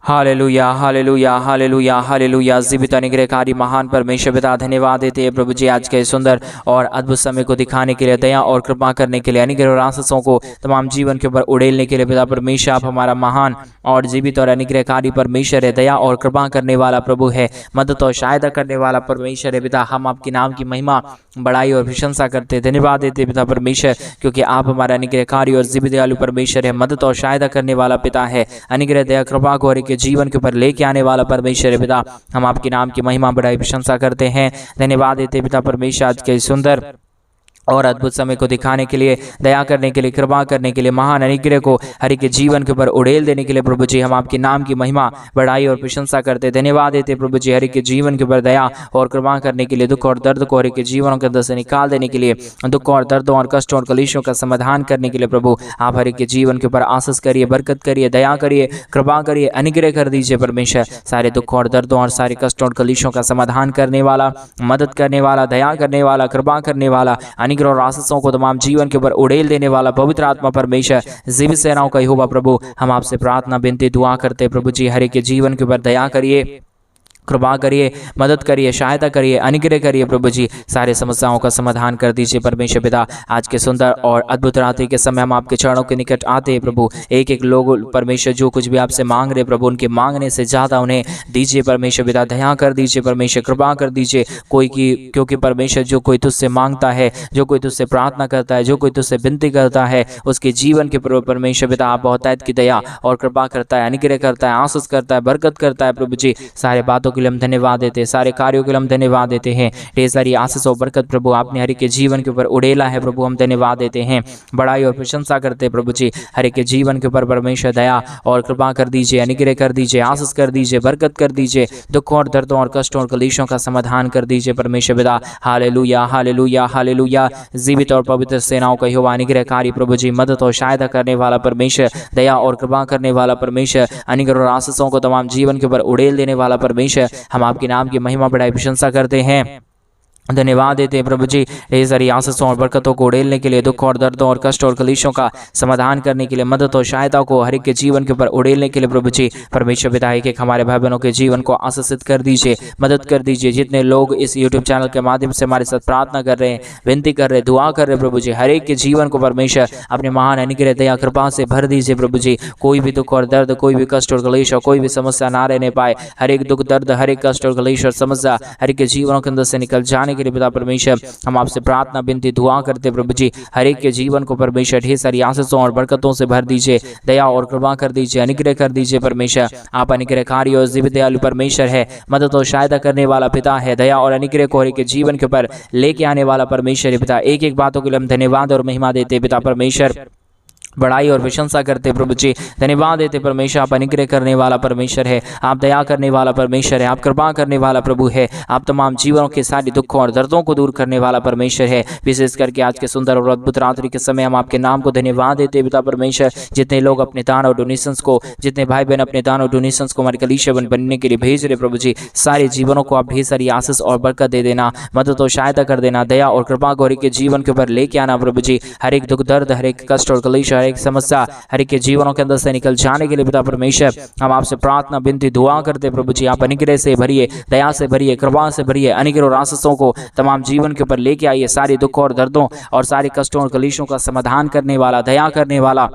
Hallelujah hallelujah hallelujah hallelujah. जीवित अनुग्रहकारी महान परमेश्वर पिता धन्यवाद देते हैं प्रभु जी आज के सुंदर और अद्भुत समय को दिखाने के लिए, दया और कृपा करने के लिए, अनुग्रह और आशीषों को तमाम जीवन के ऊपर उड़ेलने के लिए। पिता परमेश्वर आप हमारा महान और जीवित और अनुग्रहकारी परमेश्वर है, दया और कृपा करने वाला प्रभु है, मदद और सहायता करने वाला परमेश्वर है। पिता हम आपके नाम की महिमा बड़ाई और प्रशंसा करते धन्यवाद देते पिता परमेश्वर, क्योंकि आप हमारा अनुग्रहकारी और जीवित दयालु परमेश्वर है, मदद और सहायता करने वाला पिता है, अनुग्रह दया कृपा को के जीवन के ऊपर लेके आने वाला परमेश्वर है। पिता हम आपके नाम की महिमा बड़ाई प्रशंसा करते हैं, धन्यवाद देते पिता परमेश्वर आज के सुंदर और अद्भुत समय को दिखाने के लिए, दया करने के लिए, कृपा करने के लिए, महान अनुग्रह को हर एक के जीवन के ऊपर उड़ेल देने के लिए प्रभु जी हम आपके नाम की महिमा बड़ाई और प्रशंसा करते धन्यवाद देते प्रभु जी हर एक के जीवन के ऊपर दया और कृपा करने के लिए, दुख और दर्द को हर एक के जीवनों के अंदर से निकाल देने के लिए, दुख और दर्दों और कष्टों और कलेशों का समाधान करने के लिए प्रभु आप हर एक के जीवन के ऊपर आशीष करिए, बरकत करिए, दया करिए, कृपा करिए, अनुग्रह कर दीजिए परमेश्वर। सारे दुख और दर्दों और सारे कष्टों और कलेशों का समाधान करने वाला, मदद करने वाला, दया करने वाला, कृपा करने वाला, और आशीषों को तमाम जीवन के ऊपर उड़ेल देने वाला पवित्र आत्मा परमेश्वर जीवित सेनाओं का यहोवा प्रभु हम आपसे प्रार्थना विनती दुआ करते प्रभु जी हर एक के जीवन के ऊपर दया करिए, कृपा करिए, मदद करिए, सहायता करिए, अनुग्रह करिए प्रभु जी, सारे समस्याओं का समाधान कर दीजिए परमेश्वर पिता। आज के सुंदर और अद्भुत रात्रि के समय हम आपके चरणों के निकट आते हैं प्रभु। एक एक लोग परमेश्वर जो कुछ भी आपसे मांग रहे प्रभु, उनके मांगने से ज़्यादा उन्हें दीजिए परमेश्वर पिता, दया कर दीजिए परमेश्वर, कृपा कर दीजिए कोई की, क्योंकि परमेश्वर जो कोई तुझसे मांगता है, जो कोई तुझसे प्रार्थना करता है, जो कोई तुझसे विनती करता है, उसके जीवन के प्रभु परमेश्वर पिता आप बहुतायत की दया और कृपा करता है, अनुग्रह करता है, आशीष करता है, बरकत करता है प्रभु जी। सारे बातों के लिए हम धन्यवाद देते हैं, सारे कार्यों के लिए हम धन्यवाद देते हैं। ढेर सारी आशीष और बरकत प्रभु आपने हर एक के जीवन के ऊपर उड़ेला है प्रभु, हम धन्यवाद देते हैं, बड़ाई और प्रशंसा करते हैं प्रभु जी। हर एक के जीवन के ऊपर परमेश्वर दया और कृपा कर दीजिए, अनुग्रह कर दीजिए, आशीष कर दीजिए, बरकत कर दीजिए, दुख और दर्दों और कष्टों और कलेशों का समाधान कर दीजिए परमेश्वर पिता। Hallelujah hallelujah hallelujah. जीवित और पवित्र सेनाओं का यहोवा अनुग्रहकारी प्रभु जी, मदद और सहायता करने वाला परमेश्वर, दया और कृपा करने वाला परमेश्वर, अनुग्रह और आशीषों को तमाम जीवन के ऊपर उड़ेल देने वाला परमेश्वर हम आपके नाम की महिमा बढ़ाई प्रशंसा करते हैं, धन्यवाद देते हैं प्रभु जी। ढेर सारी आशीषों और बरकतों को उड़ेलने के लिए, दुख और दर्दों और कष्ट और कलेशों का समाधान करने के लिए, मदद और सहायता को हर एक के जीवन के ऊपर उड़ेलने के लिए प्रभु जी परमेश्वर पिता एक एक हमारे भाई बहनों के जीवन को आशीषित कर दीजिए, मदद कर दीजिए। जितने लोग इस यूट्यूब चैनल के माध्यम से हमारे साथ प्रार्थना कर रहे हैं, विनती कर रहे हैं, दुआ कर रहे हैं प्रभु जी, हर एक के जीवन को परमेश्वर अपने महान अनुग्रह दया कृपा से भर दीजिए प्रभु जी। कोई भी दुख और दर्द, कोई भी कष्ट और कलेश और कोई भी समस्या ना रहने पाए, हर एक दुख दर्द, हर एक कष्ट और कलेश और समस्या हर एक के जीवनों के अंदर से निकल जाने के लिए पिता परमेश्वर हम आपसे प्रार्थना विनती दुआ करते प्रभु जी। हर एक के जीवन को परमेश्वर ढेर सारी आशीषों और बरकतों से भर दीजिए, दया और कृपा कर दीजिए, अनुग्रह कर दीजिए परमेश्वर। आप अनुग्रहकारी और जीवित दयालु परमेश्वर है, मदद और सहायता करने वाला पिता है, दया और अनुग्रह को हर एक के जीवन के ऊपर लेके आने वाला परमेश्वर है पिता। एक एक बातों के लिए हम धन्यवाद और महिमा देते पिता परमेश्वर, बड़ाई और प्रशंसा करते प्रभु जी, धन्यवाद देते परमेश्वर। आप अनुग्रह करने वाला परमेश्वर है, आप दया करने वाला परमेश्वर है, आप कृपा करने वाला प्रभु है, आप तमाम जीवनों के सारे दुखों और दर्दों को दूर करने वाला परमेश्वर है। विशेष करके आज के सुंदर और अद्भुत रात्रि के समय हम आपके नाम को धन्यवाद देते पिता परमेश्वर। जितने लोग अपने दान और डोनेशंस को, जितने भाई बहन अपने दान और डोनेशंस को हमारे कलीसिया बनने के लिए भेज रहे प्रभु जी, सारे जीवनों को आप ढेर सारी आशीष और बरकत दे देना, मदद और सहायता कर देना, दया और कृपा को हर एक के जीवन के ऊपर लेके आना प्रभु जी। हर एक दुख दर्द, हर एक कष्ट और कलेश, हर एक समस्या हर एक के जीवनों के अंदर से निकल जाने के लिए पिता परमेश्वर हम आपसे प्रार्थना विनती दुआ करते प्रभु जी। आप अनुग्रह से भरिए, दया से भरिए, कृपा से भरिए, अनुग्रह और आशीषों को तमाम जीवन के ऊपर लेके आइए। सारे दुखों और दर्दों और सारे कष्टों और कलेशों का समाधान करने वाला, दया करने वाला,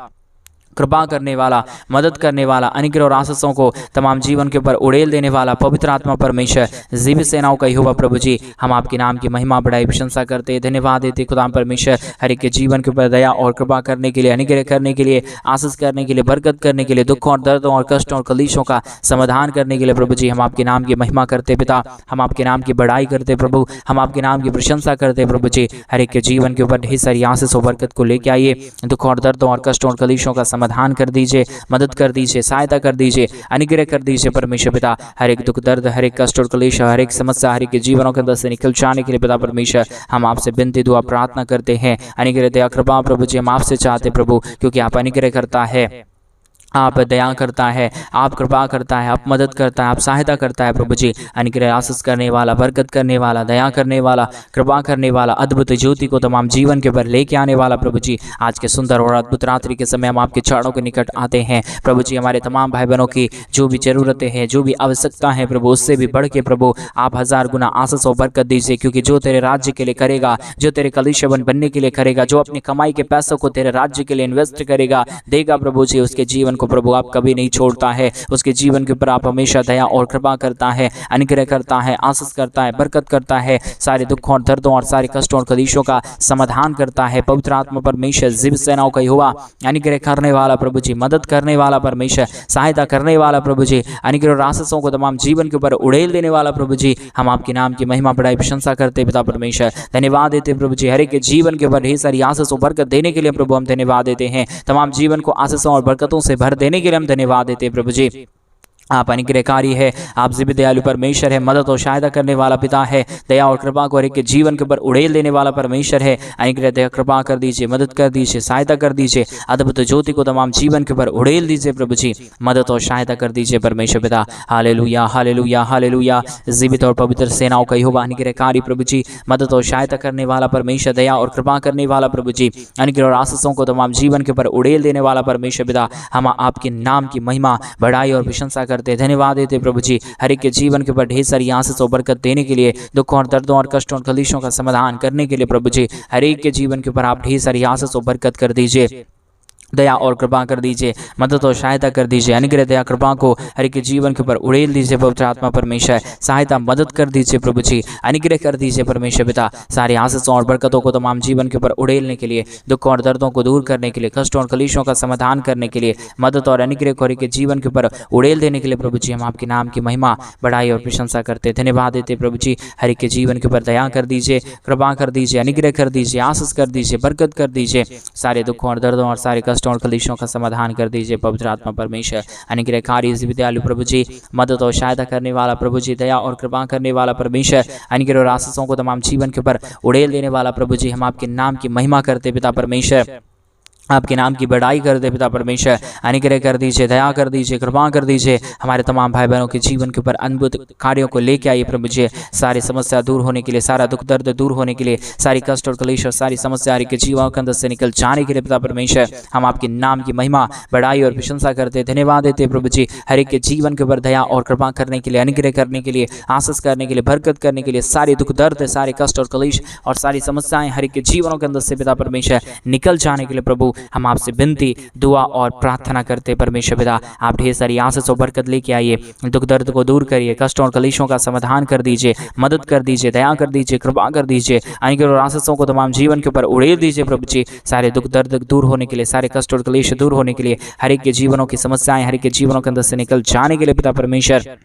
कृपा करने वाला, मदद करने वाला, अनुग्रह और आशीषों को तमाम जीवन के ऊपर उड़ेल देने वाला पवित्र आत्मा परमेश्वर जीवित सेनाओं का यहोवा प्रभु जी हम आपके नाम की महिमा बढ़ाई प्रशंसा करते धन्यवाद देते खुदा परमेश्वर। हर एक के जीवन के ऊपर दया और कृपा करने के लिए, अनुग्रह करने के लिए, आशीष करने के लिए, बरकत करने के लिए, दुखों और दर्दों और कष्टों और कलेशों का समाधान करने के लिए प्रभु जी हम आपके नाम की महिमा करते पिता, हम आपके नाम की बड़ाई करते प्रभु, हम आपके नाम की प्रशंसा करते प्रभु जी। हर एक के जीवन के ऊपर ढेर सारी आशीष और बरकत को लेके आइए, दुखों और दर्दों और कष्टों और कलेशों का समाधान कर दीजिए, मदद कर दीजिए, सहायता कर दीजिए, अनुग्रह कर दीजिए परमेश्वर पिता। हर एक दुख दर्द, हर एक कष्ट और क्लेश, हर एक समस्या हर एक के जीवनों के अंदर से निकल जाने के लिए पिता परमेश्वर हम आपसे विनती दुआ प्रार्थना करते हैं। अनुग्रह दया कृपा प्रभु जी हम आपसे चाहते प्रभु, क्योंकि आप अनुग्रह करता है, आप दया करता है, आप कृपा करता है, आप मदद करता है, आप सहायता करता है प्रभु जी। अनुग्रह आशीष करने वाला, बरकत करने वाला, दया करने वाला, कृपा करने वाला, अद्भुत ज्योति को तमाम जीवन के ऊपर लेके आने वाला प्रभु जी। आज के सुंदर और अद्भुत रात्रि के समय हम आपके चरणों के निकट आते हैं प्रभु जी। हमारे तमाम भाई बहनों की जो भी ज़रूरतें हैं, जो भी आवश्यकता है प्रभु, उससे भी बढ़ के प्रभु आप 1000 गुना आशीष और बरकत दीजिए, क्योंकि जो तेरे राज्य के लिए करेगा, जो तेरे कलीसिया बनने के लिए करेगा, जो अपनी कमाई के पैसों को तेरे राज्य के लिए इन्वेस्ट करेगा, देगा प्रभु जी, उसके जीवन को प्रभु आप कभी नहीं छोड़ता है। उसके जीवन के ऊपर आप हमेशा दया और कृपा करता है, अनुग्रह करता है, आशीष करता है, बरकत करता है, सारे दुखों और दर्दों और सारे कष्टों और कलेशों का समाधान करता है। पवित्र आत्मा परमेश्वर जीवित सेनाओं का यहोवा, अनुग्रह करने वाला प्रभु जी, मदद करने वाला परमेश्वर, सहायता करने वाला प्रभु जी, अनुग्रह और आशीषों को तमाम जीवन के ऊपर उड़ेल देने वाला प्रभु जी। हम आपके नाम की महिमा बढ़ाई प्रशंसा करते पिता परमेश्वर, धन्यवाद देते प्रभु जी। हर एक के जीवन के ऊपर ढेर सारी आशीष और बरकत देने के लिए प्रभु हम धन्यवाद देते हैं। तमाम जीवन को आशीषों और बरकतों से भर देने के लिए हम धन्यवाद देते प्रभु जी। आप अनुग्रहकारी है, आप जीवित दयालु परमेश्वर है, मदद और सहायता करने वाला पिता है, दया और कृपा को हर एक के जीवन के ऊपर उड़ेल देने वाला परमेश्वर है। अनुग्रह दया कृपा कर दीजिए, मदद कर दीजिए, सहायता कर दीजिए, अद्भुत ज्योति को तमाम जीवन के ऊपर उड़ेल दीजिए प्रभु जी, मदद और सहायता कर दीजिए परमेश्वर पिता। Hallelujah hallelujah hallelujah. जीवित और पवित्र सेनाओं का यहोवा, अनुग्रहकारी प्रभु जी, मदद और सहायता करने वाला परमेश्वर, दया और कृपा करने वाला प्रभु जी, अनुग्रह और आशीषों को तमाम जीवन के ऊपर उड़ेल देने वाला परमेश्वर पिता। हम आपके नाम की महिमा बढ़ाई और प्रशंसा करते, धन्यवाद देते प्रभु जी। हर एक के जीवन के ऊपर ढेर सारी आशीष और बरकत देने के लिए, दुखों और दर्दों और कष्टों और कलेशों का समाधान करने के लिए प्रभु जी, हर एक के जीवन के ऊपर आप ढेर सारी आशीष और बरकत कर दीजिए, दया और कृपा कर दीजिए, मदद और सहायता कर दीजिए। अनुग्रह दया कृपा को हर एक के जीवन के ऊपर उड़ेल दीजिए पवित्र आत्मा परमेश्वर, सहायता मदद कर दीजिए प्रभु जी, अनुग्रह कर दीजिए परमेश्वर पिता। सारी आशीषों और बरकतों को तमाम जीवन के ऊपर उड़ेलने के लिए, दुखों और दर्दों को दूर करने के लिए, कष्टों और कलेशों का समाधान करने के लिए, मदद और अनुग्रह को हर एक के जीवन के ऊपर उड़ेल देने के लिए प्रभु जी, हम आपके नाम की महिमा बढ़ाई और प्रशंसा करते, धन्यवाद देते प्रभु जी। हर एक के जीवन के ऊपर दया कर दीजिए, कृपा कर दीजिए, अनुग्रह कर दीजिए, आशीष कर दीजिए, बरकत कर दीजिए, सारे दुखों और दर्दों और सारे कष्टों और कलेशों का समाधान कर दीजिए पवित्र आत्मा परमेश्वर। अनुग्रहकारी विद्यालु प्रभु जी, मदद और सहायता करने वाला प्रभु जी, दया और कृपा करने वाला परमेश्वर, अनुग्रह और आशीषों को तमाम जीवन के ऊपर उड़ेल देने वाला प्रभु जी, हम आपके नाम की महिमा करते पिता परमेश्वर, आपके नाम की बढ़ाई कर दे पिता परमेश्वर। अनुग्रह कर दीजिए, दया कर दीजिए, कृपा कर दीजिए, हमारे तमाम भाई बहनों के जीवन के ऊपर अद्भुत कार्यों को लेके आइए प्रभु जी। सारी समस्या दूर होने के लिए, सारा दुख दर्द दूर होने के लिए, सारी कष्ट और कलेश और सारी समस्या के जीवन के अंदर से निकल जाने के लिए पिता परमेश्वर, हम आपके नाम की महिमा बढ़ाई और प्रशंसा करते, धन्यवाद देते प्रभु जी। हर एक के जीवन के ऊपर दया और कृपा करने के लिए, अनुग्रह करने के लिए, आशीष करने के लिए, बरकत करने के लिए, सारे दुख दर्द, सारे कष्ट और कलेश और सारी समस्याएं हर एक के जीवनों के अंदर से पिता परमेश्वर निकल जाने के लिए प्रभु, हम आपसे विनती, दुआ और प्रार्थना करते परमेश्वर पिता। आप ढेर सारी आशीष और बरकत लेके आइए, दुख दर्द को दूर करिए, कष्टों और कलेशों का समाधान कर दीजिए, मदद कर दीजिए, दया कर दीजिए, कृपा कर दीजिए, अनुग्रह और आशीषों को तमाम जीवन के ऊपर उड़ेल दीजिए प्रभु जी। सारे दुख दर्द दूर होने के लिए, सारे कष्ट और कलेश दूर होने के लिए, हर एक के जीवनों की समस्याएं हर एक के जीवनों के अंदर से निकल जाने के लिए पिता परमेश्वर,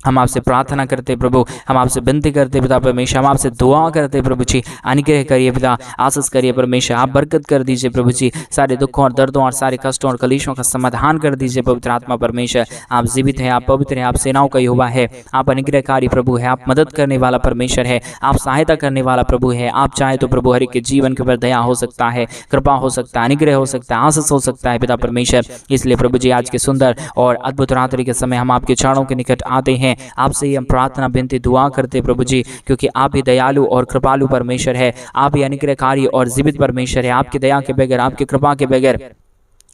हम आपसे प्रार्थना करते प्रभु, हम आपसे विनती करते पिता परमेश्वर, हम आपसे दुआ करते प्रभु जी। अनुग्रह करिए पिता, आशीष करिए परमेश्वर, आप बरकत कर दीजिए प्रभु जी। सारे दुखों और दर्दों और सारे कष्टों और कलेशों का समाधान कर दीजिए पवित्र आत्मा परमेश्वर। आप जीवित हैं, आप पवित्र हैं, आप सेनाओं का यहोवा है, आप अनुग्रहकारी प्रभु है, आप मदद करने वाला परमेश्वर है, आप सहायता करने वाला प्रभु है। आप चाहे तो प्रभु हर एक के जीवन के ऊपर दया हो सकता है, कृपा हो सकता है, अनुग्रह हो सकता है, आशीष हो सकता है पिता परमेश्वर। इसलिए प्रभु जी आज के सुंदर और अद्भुत रात्रि के समय हम आपके चरणों के निकट आते हैं, आपसे ही हम प्रार्थना विनती दुआ करते प्रभु जी, क्योंकि आप ही दयालु और कृपालु परमेश्वर है, आप ही अनुग्रहकारी और जीवित परमेश्वर है। आपकी दया के बगैर, आपकी कृपा के बगैर,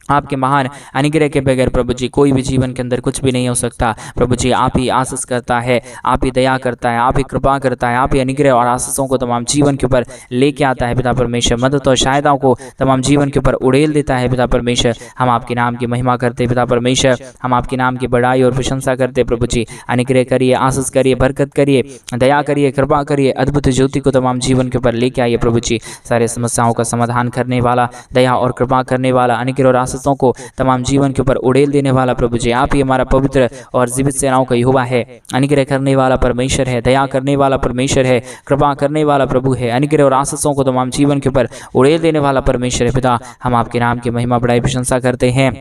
आपके महान अनुग्रह के बगैर प्रभु जी कोई भी जीवन के अंदर कुछ भी नहीं हो सकता प्रभु जी। आप ही आशीष करता है, आप ही दया करता है, आप ही कृपा करता है, आप ही अनुग्रह और आशीषों को तमाम जीवन के ऊपर लेके आता है पिता परमेश्वर, मदद और सहायताओं को तमाम जीवन के ऊपर उड़ेल देता है पिता परमेश्वर। हम आपके नाम की महिमा करते पिता परमेश्वर, हम आपके नाम की बढ़ाई और प्रशंसा करते प्रभु जी। अनुग्रह करिए, आशीष करिए, बरकत करिए, दया करिए, कृपा करिए, अद्भुत ज्योति को तमाम जीवन के ऊपर लेके आइए प्रभु जी। सारे समस्याओं का समाधान करने वाला, दया और कृपा करने वाला, अनुग्रह और आशीषों को तमाम जीवन के ऊपर उड़ेल देने वाला प्रभु जी। आप ही हमारा पवित्र और जीवित सेनाओं का यहोवा है, अनुग्रह करने वाला परमेश्वर है, दया करने वाला परमेश्वर है, कृपा करने वाला प्रभु है, अनुग्रह और आशीषों को तमाम जीवन के ऊपर उड़ेल देने वाला परमेश्वर है पिता। हम आपके नाम की महिमा बढ़ाई प्रशंसा करते हैं,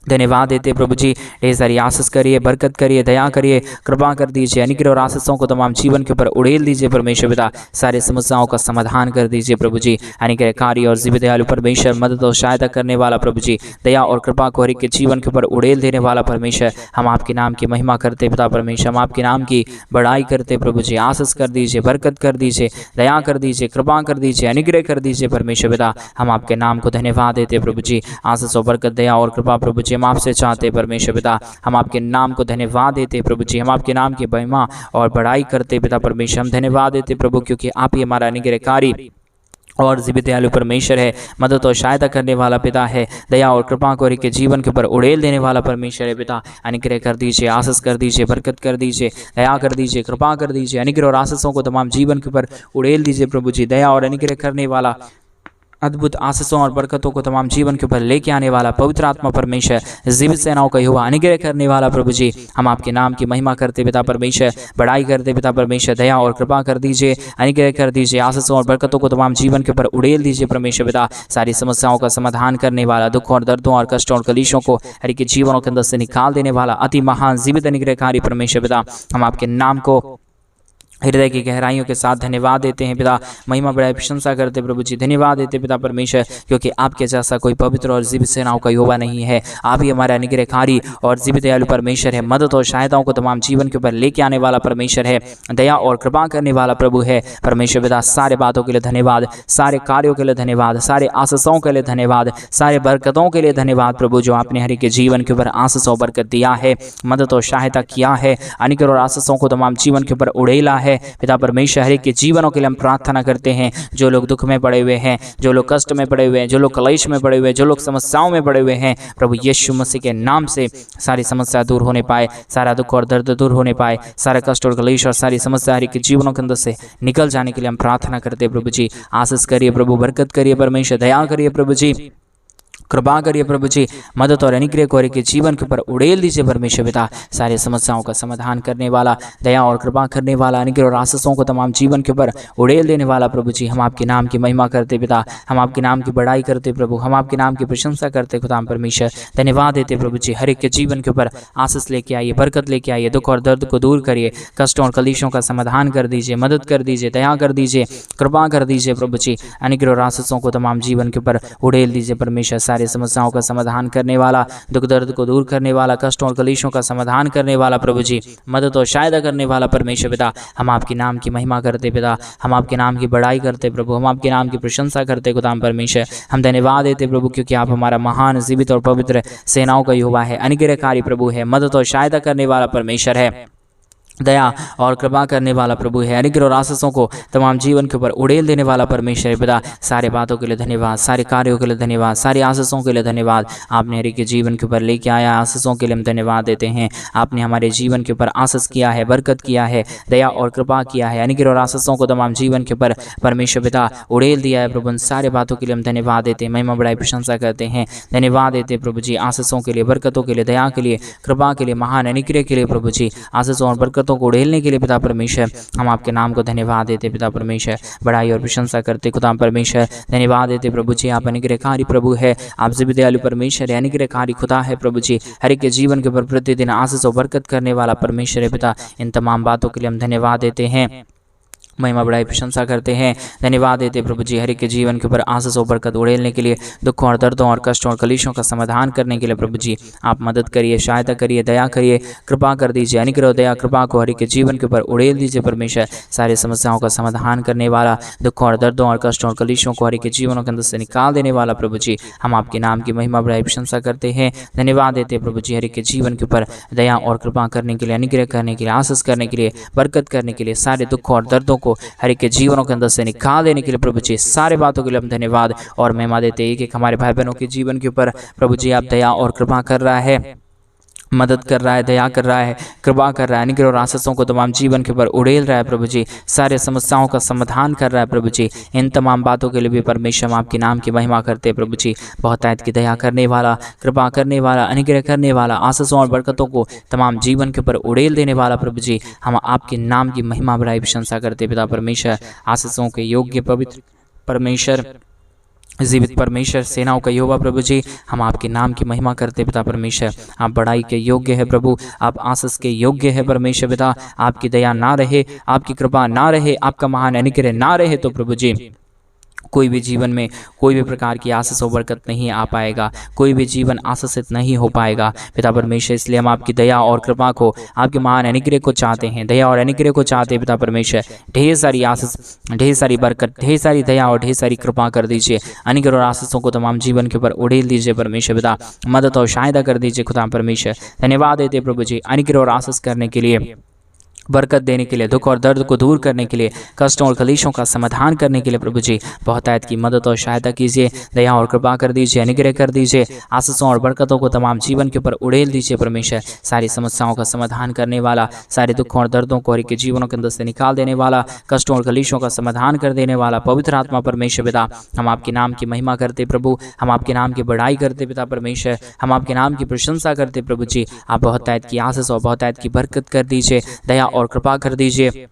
धन्यवाद देते प्रभु जी, ढेर सारी आशीष करिए, बरकत करिए, दया करिए, कृपा कर दीजिए, अनुग्रह और आशीषों को तमाम जीवन के ऊपर उड़ेल दीजिए परमेश्वर पिता। सारे समस्याओं का समाधान कर दीजिए प्रभु जी। अनुग्रहकारी और जीवित दयालु परमेश्वर, मदद और सहायता करने वाला प्रभु जी, दया और कृपा को हर एक के जीवन के ऊपर उड़ेल देने वाला परमेश्वर, हम आपके नाम की महिमा करते पिता परमेश्वर, हम आपके नाम की बड़ाई करते प्रभु जी। आशीष कर दीजिए, बरकत कर दीजिए, दया कर दीजिए, कृपा कर दीजिए, अनुग्रह कर दीजिए परमेश्वर पिता। हम आपके नाम को धन्यवाद देते प्रभु जी। आशीष और बरकत, दया और कृपा प्रभु जी हम आपसे चाहते हैं परमेश्वर पिता। हम आपके नाम को धन्यवाद देते प्रभु जी, हम आपके नाम की महिमा और बड़ाई करते पिता परमेश्वर। हम धन्यवाद देते प्रभु, क्योंकि आप ही हमारा अनुग्रहकारी और जीवित दयालु परमेश्वर है, मदद और सहायता करने वाला पिता है, दया और कृपा को के जीवन के ऊपर उड़ेल देने वाला परमेश्वर है पिता। अनुग्रह कर दीजिए, आशीष कर दीजिए, बरकत कर दीजिए, दया कर दीजिए, कृपा कर दीजिए, अनुग्रह और आशीषों को तमाम जीवन के ऊपर उड़ेल दीजिए प्रभु जी। दया और अनुग्रह करने वाला, अद्भुत आशीषों और बरकतों को तमाम जीवन के ऊपर लेके आने वाला पवित्र आत्मा परमेश्वर, जीवित सेनाओं का यहोवा, अनुग्रह करने वाला प्रभु जी, हम आपके नाम की महिमा करते पिता परमेश्वर, बड़ाई करते पिता परमेश्वर। दया और कृपा कर दीजिए, अनुग्रह कर दीजिए, आशीषों और बरकतों को तमाम जीवन के ऊपर उड़ेल दीजिए परमेश्वर पिता। सारी समस्याओं का समाधान करने वाला, दुख और दर्दों और कष्टों और कलीशों को हर एक जीवनों के अंदर से निकाल देने वाला अति महान जीवित अनुग्रहकारी परमेश्वर पिता, हम आपके नाम को हृदय की गहराइयों के साथ धन्यवाद देते हैं पिता। महिमा बड़ाई प्रशंसा करते प्रभु जी, धन्यवाद देते पिता परमेश्वर, क्योंकि आपके जैसा कोई पवित्र और जीवित सेनाओं का यहोवा नहीं है। आप ही हमारा अनुग्रहकारी और जीवित दयालु परमेश्वर है, मदद और सहायताओं को तमाम जीवन के ऊपर लेके आने वाला परमेश्वर है, दया और कृपा करने वाला प्रभु है परमेश्वर पिता। सारे बातों के लिए धन्यवाद, सारे कार्यों के लिए धन्यवाद, सारे आशीषों के लिए धन्यवाद, सारे बरकतों के लिए धन्यवाद प्रभु, जो आपने हर एक के जीवन के ऊपर आशीष और बरकत दिया है, मदद और सहायता किया है, अनुग्रह और आशीषों को तमाम जीवन के ऊपर उड़ेला है पिता परमेश्वर। हर एक के जीवनों के लिए हम प्रार्थना करते हैं, जो लोग दुख में पड़े हुए हैं, जो लोग कष्ट में पड़े हुए हैं, जो लोग कलेश में पड़े हुए हैं, जो लोग समस्याओं में पड़े हुए हैं, प्रभु यीशु मसीह के नाम से सारी समस्या दूर होने पाए, सारा दुख और दर्द दूर होने पाए, सारा कष्ट और कलेश और सारी समस्या हर एक के जीवनों के अंदर से निकल जाने के लिए हम प्रार्थना करते हैं प्रभु जी। आशीष करिए प्रभु, बरकत करिए परमेश्वर, दया करिए प्रभु जी, कृपा करिए प्रभु जी, मदद और अनुग्रह को के जीवन के ऊपर उड़ेल दीजिए परमेश्वर पिता। सारे समस्याओं का समाधान करने वाला, दया और कृपा करने वाला, अनुग्रह और आशीषों को तमाम जीवन के ऊपर उड़ेल देने वाला प्रभु जी, हम आपके नाम की महिमा करते पिता, हम आपके नाम की बड़ाई करते प्रभु, हम आपके नाम की प्रशंसा करते खुदा परमेश्वर। धन्यवाद देते प्रभु जी, हर एक के जीवन के ऊपर आशीष लेके आइए, बरकत लेके आइए, दुख और दर्द को दूर करिए, कष्टों और कलीशों का समाधान कर दीजिए, मदद कर दीजिए, दया कर दीजिए, कृपा कर दीजिए प्रभु जी। अनुग्रह और आशीषों को तमाम जीवन के ऊपर उड़ेल दीजिए परमेश्वर। सारे समस्याओं का समाधान करने वाला, दुख दर्द को दूर करने वाला, कष्टों और कलेशों का समाधान करने वाला प्रभु जी, मदद और सहायता करने वाला परमेश्वर पिता, हम आपके नाम की महिमा करते पिता, हम आपके नाम की बड़ाई करते प्रभु, हम आपके नाम की प्रशंसा करते खुदाम परमेश्वर। हम धन्यवाद देते प्रभु, क्योंकि आप हमारा महान जीवित और पवित्र सेनाओं का यहोवा है, अनुग्रहकारी प्रभु है, मदद और सहायता करने वाला परमेश्वर है, दया और कृपा करने वाला प्रभु है, अनुग्रह और आशीषों को तमाम जीवन के ऊपर उड़ेल देने वाला परमेश्वर पिता। सारे बातों के लिए धन्यवाद, सारे कार्यों के लिए धन्यवाद, सारी आशीषों के लिए धन्यवाद। आपने हर एक के जीवन के ऊपर लेके आया, आशीषों के लिए हम धन्यवाद देते हैं। आपने हमारे जीवन के ऊपर आशीष किया है, बरकत किया है, दया और कृपा किया है, अनुग्रह और आशीषों को तमाम जीवन के ऊपर परमेश्वर पिता उड़ेल दिया है प्रभु। सारे बातों के लिए हम धन्यवाद देते हैं, महिमा बड़ाई प्रशंसा करते हैं, धन्यवाद देते हैं प्रभु जी, आशीषों के लिए, बरकतों के लिए, दया के लिए, कृपा के लिए, महान अनुग्रह के लिए प्रभु जी, आशीषों और बरकतों को उड़ेलने के लिए पिता परमेश्वर। हम आपके नाम को धन्यवाद देते पिता परमेश्वर, बड़ाई और प्रशंसा करते खुदा परमेश्वर। धन्यवाद देते प्रभु जी, आप अनुग्रहकारी प्रभु है, आप जीवित दयालु परमेश्वर है, अनुग्रहकारी खुदा है प्रभु जी। हर एक के जीवन के ऊपर प्रतिदिन आशीष और बरकत करने वाला परमेश्वर है पिता। इन तमाम बातों के लिए हम धन्यवाद देते हैं, महिमा बड़ाई प्रशंसा करते हैं, धन्यवाद देते प्रभु जी। हर एक के जीवन के ऊपर आशीष और बरकत उड़ेलने के लिए, दुखों और दर्दों और कष्टों और कलेशों का समाधान करने के लिए प्रभु जी आप मदद करिए, सहायता करिए, दया करिए, कृपा कर दीजिए, अनुग्रह दया कृपा को हर एक के जीवन के ऊपर उड़ेल दीजिए परमेश्वर। सारे समस्याओं का समाधान करने वाला, दुखों और दर्दों और कष्टों और कलेशों को हर एक के जीवनों के अंदर से निकाल देने वाला प्रभु जी, हम आपके नाम की महिमा बड़ाई प्रशंसा करते हैं, धन्यवाद देते प्रभु जी। हर एक के जीवन के ऊपर दया और कृपा करने के लिए, अनुग्रह करने के लिए, आशीष करने के लिए, बरकत करने के लिए, सारे दुखों और दर्दों को हर एक के जीवनों के अंदर से निकाल देने के लिए प्रभु जी, सारे बातों के लिए हम धन्यवाद और महिमा देते हैं कि हमारे भाई बहनों के जीवन के ऊपर प्रभु जी आप दया और कृपा कर रहा है, मदद कर रहा है, दया कर रहा है, कृपा कर रहा है, अनुग्रह और आशीषों को तमाम जीवन के ऊपर उड़ेल रहा है प्रभु जी, सारे समस्याओं का समाधान कर रहा है प्रभु जी। इन तमाम बातों के लिए भी परमेश्वर हम आपके नाम की महिमा करते हैं प्रभु जी। बहुत आयत की दया करने वाला, कृपा करने वाला, अनुग्रह करने वाला, आशीषों और बरकतों को तमाम जीवन के ऊपर उड़ेल देने वाला प्रभु जी, हम आपके नाम की महिमा बड़ाई प्रशंसा करते पिता परमेश्वर। आशीषों के योग्य पवित्र परमेश्वर, जीवित परमेश्वर, सेनाओं का यहोवा प्रभु जी, हम आपके नाम की महिमा करते पिता परमेश्वर। आप बड़ाई के योग्य है प्रभु, आप आशीष के योग्य है परमेश्वर पिता। आपकी दया ना रहे, आपकी कृपा ना रहे, आपका महान अनुग्रह ना रहे तो प्रभु जी कोई भी जीवन में कोई भी प्रकार की आशीष और बरकत नहीं आ पाएगा, कोई भी जीवन आशीषित नहीं हो पाएगा पिता परमेश्वर। इसलिए हम आपकी दया और कृपा को, आपके महान अनुग्रह को चाहते हैं, दया और अनुग्रह को चाहते हैं पिता परमेश्वर। ढेर सारी आशीष, ढेर सारी बरकत, ढेर सारी दया और ढेर सारी कृपा कर दीजिए। अनुग्रह और आशीषों को तमाम जीवन के ऊपर उड़ेल दीजिए परमेश्वर पिता। मदद और सहायता कर दीजिए खुदा परमेश्वर। धन्यवाद देते प्रभु जी अनुग्रह और आशीष करने के लिए, बरकत देने के लिए, दुख और दर्द को दूर करने के लिए, कष्टों और कलेशों का समाधान करने के लिए प्रभु जी बहुतायत की मदद और सहायता कीजिए। दया और कृपा कर दीजिए, अनुग्रह कर दीजिए। आशीषों और बरकतों को तमाम जीवन के ऊपर उड़ेल दीजिए परमेश्वर। सारी समस्याओं का समाधान करने वाला, सारे दुखों और दर्दों को हर के जीवनों के अंदर से निकाल देने वाला, कष्टों और कलेशों का समाधान कर देने वाला पवित्र आत्मा परमेश्वर पिता, हम आपके नाम की महिमा करते प्रभु, हम आपके नाम की बढ़ाई करते पिता परमेश्वर, हम आपके नाम की प्रशंसा करते प्रभु जी। आप बहुतायत की आशीष और बहुतायत की बरकत कर दीजिए, दया और कृपा कर दीजिए।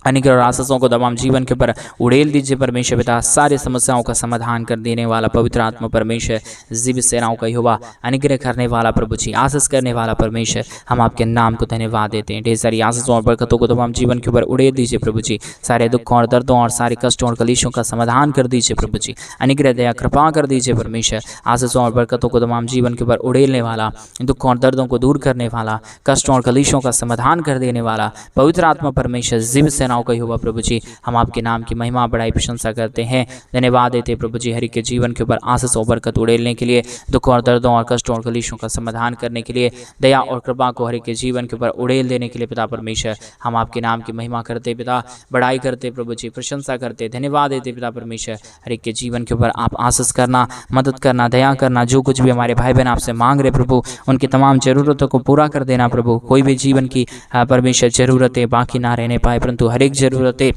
अनुग्रह और आशीषों को तमाम जीवन के ऊपर उड़ेल दीजिए परमेश्वर पिता। सारी समस्याओं का समाधान कर देने वाला पवित्र आत्मा परमेश्वर, जीवित सेनाओं का यहोवा, अनुग्रह करने वाला प्रभु जी, आशीष करने वाला परमेश्वर, हम आपके नाम को धन्यवाद देते हैं। ढेर सारी आशीषों और बरकतों को तमाम जीवन के ऊपर उड़ेल दीजिए प्रभु जी। सारे दुखों और दर्दों और सारे कष्टों और कलेशों का समाधान कर दीजिए प्रभु जी। अनुग्रह दया कृपा कर दीजिए परमेश्वर। आशीषों और बरकतों को तमाम जीवन के ऊपर उड़ेलने वाला, दुखों और दर्दों को दूर करने वाला, कष्टों और कलेशों का समाधान कर देने वाला पवित्र आत्मा परमेश्वर, जीवित सेनाओं का यहोवा प्रभु जी, हम आपके नाम की महिमा बड़ाई प्रशंसा करते हैं। धन्यवाद देते प्रभु जी हरि के जीवन के ऊपर आशीष और बरकत उड़ेलने के लिए, दुखों और दर्दों और कष्टों और कलेशों का समाधान करने के लिए, दया और कृपा को हरि के जीवन के ऊपर उड़ेल देने के लिए पिता परमेश्वर, हम आपके नाम की महिमा करते पिता, बड़ाई करते प्रभु जी, प्रशंसा करते, धन्यवाद देते पिता परमेश्वर। हरि के जीवन के ऊपर आप आशीष करना, मदद करना, दया करना, जो कुछ भी हमारे भाई बहन आपसे मांग रहे प्रभु, उनकी तमाम जरूरतों को पूरा कर देना प्रभु। कोई भी जीवन की परमेश्वर जरूरतें बाकी ना रहने पाए, परंतु हर एक जरूरतें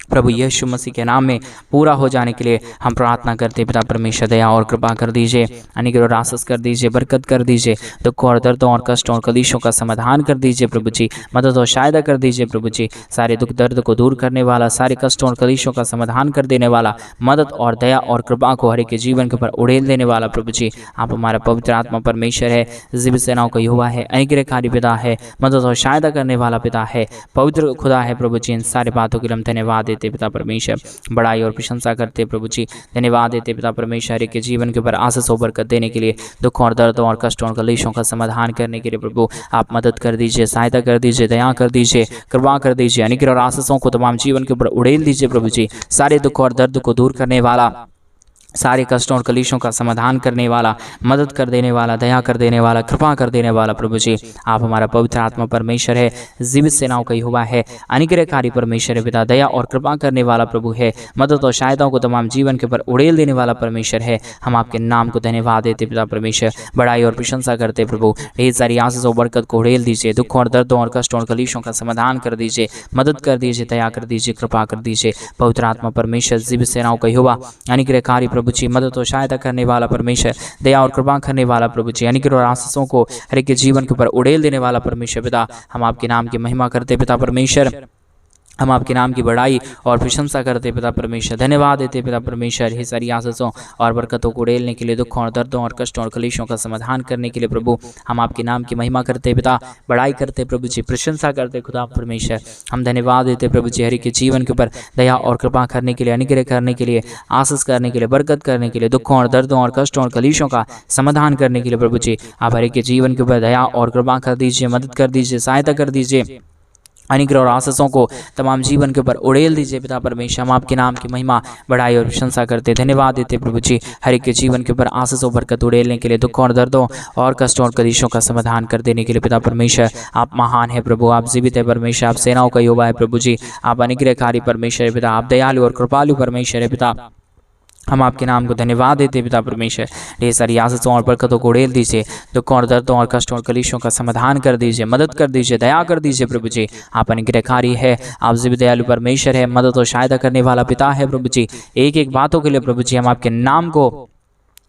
प्रभु यीशु मसीह के नाम में पूरा हो जाने के लिए हम प्रार्थना करते पिता परमेश्वर। दया और कृपा कर दीजिए, अनुग्रह और आशीष कर दीजिए, बरकत कर दीजिए, दुखों और दर्दों और कष्टों और कलेशों का समाधान कर दीजिए प्रभु जी। मदद और सहायता कर दीजिए प्रभु जी। सारे दुख दर्द को दूर करने वाला, सारे कष्टों और कलेशों का समाधान कर देने वाला, मदद और दया और कृपा को हर एक के जीवन के ऊपर उड़ेल देने वाला प्रभु जी, आप हमारा पवित्र आत्मा परमेश्वर है, जीवित सेनाओं का यहोवा है, अनुग्रहकारी पिता है, मदद और सहायता करने वाला पिता है, पवित्र खुदा है प्रभु जी। इन सारी बातों के लिए हम धन्यवाद देते पिता परमेश्वर, बड़ाई और प्रशंसा करते प्रभु जी। धन्यवाद देते पिता परमेश्वर के जीवन के ऊपर आशीष और बरकत देने के लिए, दुखों और दर्दों और कष्टों और कलेशों का समाधान करने के लिए प्रभु आप मदद कर दीजिए, सहायता कर दीजिए, दया कर दीजिए, कृपा कर दीजिए। अनुग्रह और आशीषों को तमाम जीवन के ऊपर उड़ेल दीजिए प्रभु जी। सारे दुख और दर्द को दूर करने वाला, सारे कष्टों और कलेशों का समाधान करने वाला, मदद कर देने वाला, दया कर देने वाला, कृपा कर देने वाला प्रभु जी, आप हमारा पवित्र आत्मा परमेश्वर है, जीवित सेनाओं का यहोवा है, अनुग्रहकारी परमेश्वर है पिता, दया और कृपा करने वाला प्रभु है, मदद और सहायताओं को तमाम जीवन के ऊपर उड़ेल देने वाला परमेश्वर है। हम आपके नाम को धन्यवाद देते पिता परमेश्वर, बड़ाई और प्रशंसा करते प्रभु। ढेर सारी आशीष और बरकत को उड़ेल दीजिए, दुखों और दर्दों और कष्टों और कलेशों का समाधान कर दीजिए, मदद कर दीजिए, दया कर दीजिए, कृपा कर दीजिए। पवित्र आत्मा परमेश्वर, जीवित सेनाओं का यहोवा, अनुग्रहकारी प्रभु जी, मदद और सहायता करने वाला परमेश्वर, दया और कृपा करने वाला प्रभु जी, अनुग्रह और आशीषों को हर एक के जीवन के ऊपर उड़ेल देने वाला परमेश्वर पिता, हम आपके नाम की महिमा करते पिता परमेश्वर, हम आपके नाम की बड़ाई और प्रशंसा करते पिता परमेश्वर। धन्यवाद देते पिता परमेश्वर, हे सारी आशीषों और बरकतों को उड़ेलने के लिए, दुखों और दर्दों और कष्टों और कलेशों का समाधान करने के लिए प्रभु हम आपके नाम की महिमा करते पिता, बड़ाई करते प्रभु जी, प्रशंसा करते खुदा परमेश्वर। हम धन्यवाद देते प्रभु जी हरि के जीवन के ऊपर दया और कृपा करने के लिए, अनुग्रह करने के लिए, आशीष करने के लिए, बरकत करने के लिए, दुखों और दर्दों और कष्टों और कलेशों का समाधान करने के लिए प्रभु जी आप हरि के जीवन के ऊपर दया और कृपा कर दीजिए, मदद कर दीजिए, सहायता कर दीजिए। अनुग्रह और आशीषों को तमाम जीवन के ऊपर उड़ेल दीजिए पिता परमेश्वर। हम आपके नाम की महिमा, बड़ाई और प्रशंसा करते, धन्यवाद देते प्रभु जी हर एक के जीवन के ऊपर आशीष और बरकत उड़ेलने के लिए, दुखों और दर्दों और कष्टों और कलेशों का समाधान कर देने के लिए पिता परमेश्वर। आप महान है प्रभु, आप जीवित है परमेश्वर, आप सेनाओं का यहोवा है प्रभु जी, आप अनुग्रहकारी परमेश्वर है पिता, आप दयालु और कृपालु परमेश्वर है पिता। हम आपके नाम को धन्यवाद देते पिता परमेश्वर। ढेर सारी आशीषों और बरकतों को उड़ेल दीजिए, दुखों और दर्दों और कष्टों और कलेशों का समाधान कर दीजिए, मदद कर दीजिए, दया कर दीजिए प्रभु जी। आप अनुग्रहकारी है, आप जीवित दयालु परमेश्वर है, मदद और सहायता करने वाला पिता है प्रभु जी। एक एक बातों के लिए प्रभु जी हम आपके नाम को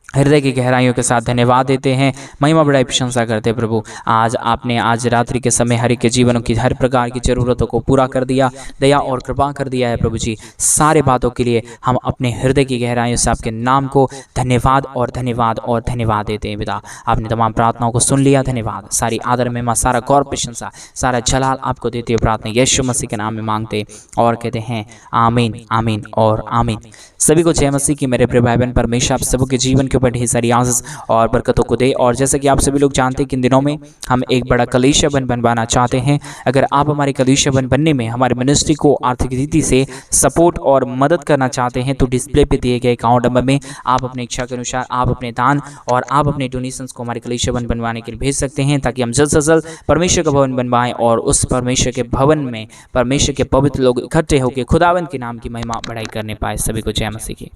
हृदय की गहराइयों के साथ धन्यवाद देते हैं, महिमा बड़ाई प्रशंसा करते हैं प्रभु। आज रात्रि के समय हर एक के जीवनों की हर प्रकार की ज़रूरतों को पूरा कर दिया, दया और कृपा कर दिया है प्रभु जी। सारे बातों के लिए हम अपने हृदय की गहराइयों से आपके नाम को धन्यवाद और धन्यवाद और धन्यवाद देते हैं पिता। आपने तमाम प्रार्थनाओं को सुन लिया, धन्यवाद। सारी आदर महिमा, सारा गौर प्रशंसा, सारा जलाल आपको देते हुए प्रार्थना यीशु मसीह के नाम में मांगते और कहते हैं आमीन, आमीन और आमीन। सभी को जय मसीह की। मेरे प्रिय भाई बहन, परमेश्वर आप सबके जीवन के ऊपर ढेर सारी आशीष और बरकतों को दे। और जैसे कि आप सभी लोग जानते हैं कि इन दिनों में हम एक बड़ा कलीसिया बनवाना चाहते हैं। अगर आप हमारे कलीसिया बनने में हमारे मिनिस्ट्री को आर्थिक रीति से सपोर्ट और मदद करना चाहते हैं तो डिस्प्ले पे दिए गए अकाउंट नंबर में आप अपनी इच्छा के अनुसार आप अपने दान और आप अपने डोनेशंस को हमारे कलीसिया बनवाने के लिए भेज सकते हैं, ताकि हम जल्द से जल्द परमेश्वर का भवन बनवाएं और उस परमेश्वर के भवन में परमेश्वर के पवित्र लोग इकट्ठे होकर खुदावंद के नाम की महिमा बढ़ाई करने पाए। सभी को जय मसीह की।